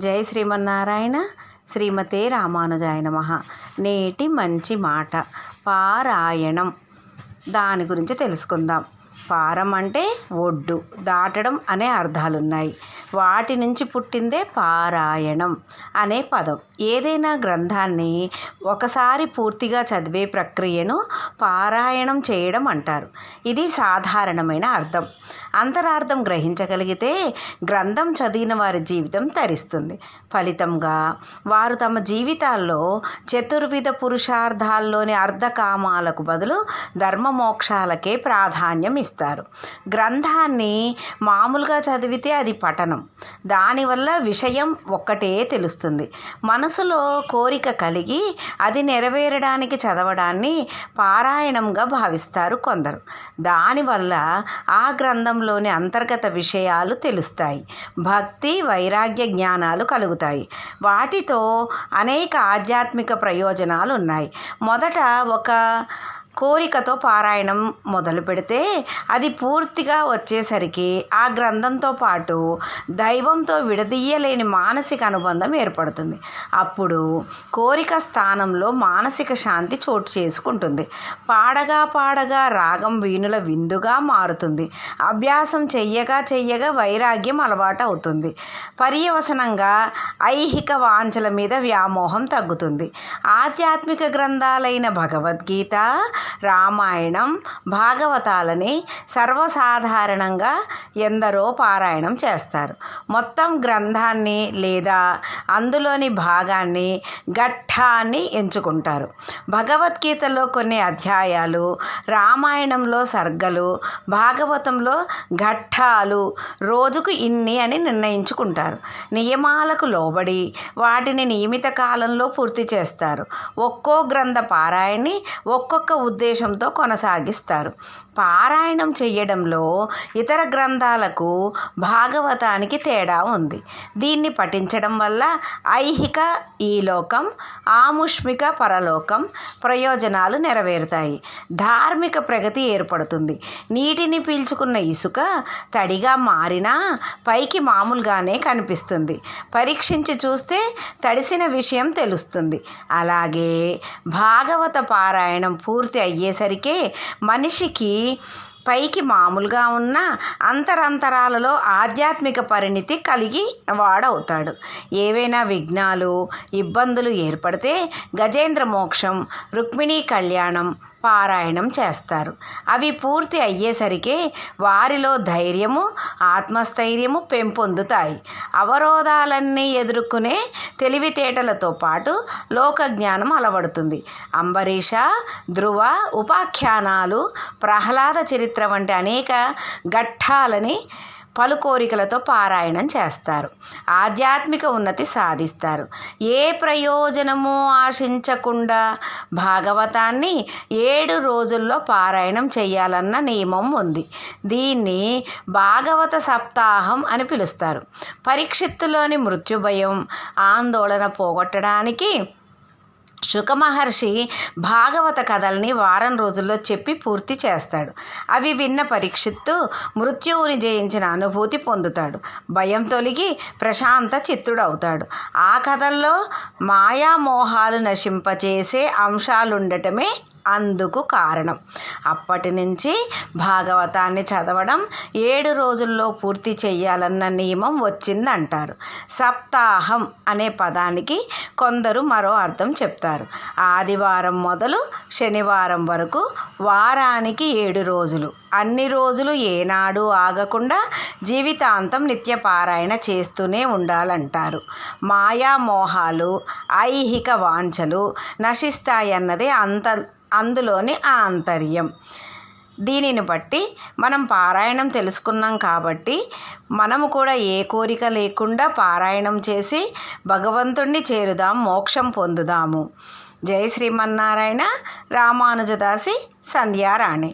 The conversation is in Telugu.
జై శ్రీమన్నారాయణ. శ్రీమతే రామానుజాయ నమః. నేటి మంచి మాట పారాయణం, దాని గురించి తెలుసుకుందాం. పారం అంటే ఒడ్డు, దాటడం అనే అర్థాలున్నాయి. వాటి నుంచి పుట్టిందే పారాయణం అనే పదం. ఏదైనా గ్రంథాన్ని ఒకసారి పూర్తిగా చదివే ప్రక్రియను పారాయణం చేయడం అంటారు. ఇది సాధారణమైన అర్థం. అంతరార్థం గ్రహించగలిగితే గ్రంథం చదివిన వారి జీవితం తరిస్తుంది. ఫలితంగా వారు తమ జీవితాల్లో చతుర్విధ పురుషార్థాల్లోని అర్ధకామాలకు బదులు ధర్మమోక్షాలకే ప్రాధాన్యం ఇస్తారు. గ్రంథాన్ని మామూలుగా చదివితే అది పఠనం. దానివల్ల విషయం ఒక్కటే తెలుస్తుంది. మనసులో కోరిక కలిగి అది నెరవేరడానికి చదవడాన్ని పారాయణంగా భావిస్తారు కొందరు. దానివల్ల ఆ గ్రంథంలోని అంతర్గత విషయాలు తెలుస్తాయి. భక్తి, వైరాగ్య జ్ఞానాలు కలుగుతాయి. వాటితో అనేక ఆధ్యాత్మిక ప్రయోజనాలు ఉన్నాయి. మొదట ఒక కోరికతో పారాయణం మొదలు పెడితే అది పూర్తిగా వచ్చేసరికి ఆ గ్రంథంతో పాటు దైవంతో విడదీయలేని మానసిక అనుబంధం ఏర్పడుతుంది. అప్పుడు కోరిక స్థానంలో మానసిక శాంతి చోటు చేసుకుంటుంది. పాడగా పాడగా రాగం వీణుల విందుగా మారుతుంది. అభ్యాసం చెయ్యగా వైరాగ్యం అలవాటు అవుతుంది. పర్యవసనంగా ఐహిక వాంఛల మీద వ్యామోహం తగ్గుతుంది. ఆధ్యాత్మిక గ్రంథాలైన భగవద్గీత, రామాయణం, భాగవతాలని సర్వసాధారణంగా ఎందరో పారాయణం చేస్తారు. మొత్తం గ్రంథాన్ని లేదా అందులోని భాగాన్ని, ఘట్టాన్ని ఎంచుకుంటారు. భగవద్గీతలో కొన్ని అధ్యాయాలు, రామాయణంలో సర్గలు, భాగవతంలో ఘట్టాలు రోజుకు ఇన్ని అని నిర్ణయించుకుంటారు. నియమాలకు లోబడి వాటిని నియమిత కాలంలో పూర్తి చేస్తారు. ఒక్కో గ్రంథ పారాయణని ఒక్కొక్క ఉద్దేశంతో కొనసాగిస్తారు. పారాయణం చేయడంలో ఇతర గ్రంథాలకు, భాగవతానికి తేడా ఉంది. దీన్ని పఠించడం వల్ల ఐహిక ఈలోకం, ఆముష్మిక పరలోకం ప్రయోజనాలు నెరవేరుతాయి. ధార్మిక ప్రగతి ఏర్పడుతుంది. నీటిని పీల్చుకున్న ఇసుక తడిగా మారినా పైకి మామూలుగానే కనిపిస్తుంది. పరీక్షించి చూస్తే తడిసిన విషయం తెలుస్తుంది. అలాగే భాగవత పారాయణం పూర్తి అయ్యేసరికే మనిషికి పైకి మామూలుగా ఉన్న అంతరాలలో ఆధ్యాత్మిక పరిణితి కలిగి వాడవుతాడు. ఏవైనా విఘ్నాలు, ఇబ్బందులు ఏర్పడితే గజేంద్ర మోక్షం, రుక్మిణీ కళ్యాణం పారాయణం చేస్తారు. అవి పూర్తి అయ్యేసరికి వారిలో ధైర్యము, ఆత్మస్థైర్యము పెంపొందుతాయి. అవరోధాలన్నీ ఎదుర్కొనే తెలివితేటలతో పాటు లోకజ్ఞానం అలవడుతుంది. అంబరీష, ధ్రువ ఉపాఖ్యానాలు, ప్రహ్లాద చరిత్ర వంటి అనేక ఘట్టాలని పలు కోరికలతో పారాయణం చేస్తారు. ఆధ్యాత్మిక ఉన్నతి సాధిస్తారు. ఏ ప్రయోజనము ఆశించకుండా భాగవతాన్ని 7 రోజుల్లో పారాయణం చేయాలన్న నియమం ఉంది. దీన్ని భాగవత సప్తాహం అని పిలుస్తారు. పరీక్షిత్తులోని మృత్యుభయం, ఆందోళన పోగొట్టడానికి శుకమహర్షి భాగవత కథల్ని వారం రోజుల్లో చెప్పి పూర్తి చేస్తాడు. అవి విన్న పరీక్షిత్తు మృత్యువుని జయించిన అనుభూతి పొందుతాడు. భయం తొలగి ప్రశాంత చిత్తుడవుతాడు. ఆ కథల్లో మాయామోహాలు నశింపచేసే అంశాలుండటమే అందుకు కారణం. అప్పటి నుంచి భాగవతాన్ని చదవడం 7 రోజుల్లో పూర్తి చెయ్యాలన్న నియమం వచ్చిందంటారు. సప్తాహం అనే పదానికి కొందరు మరో అర్థం చెప్తారు. ఆదివారం మొదలు శనివారం వరకు వారానికి 7 రోజులు. అన్ని రోజులు ఏనాడు ఆగకుండా జీవితాంతం నిత్యపారాయణ చేస్తూనే ఉండాలంటారు. మాయామోహాలు, ఐహిక వాంఛలు నశిస్తాయన్నదే అందులోని ఆంతర్యం. దీనిని బట్టి మనం పారాయణం తెలుసుకున్నాం కాబట్టి మనము కూడా ఏ కోరిక లేకుండా పారాయణం చేసి భగవంతుణ్ణి చేరుదాం, మోక్షం పొందుదాము. జై శ్రీమన్నారాయణ. రామానుజదాసి సంధ్యారాణి.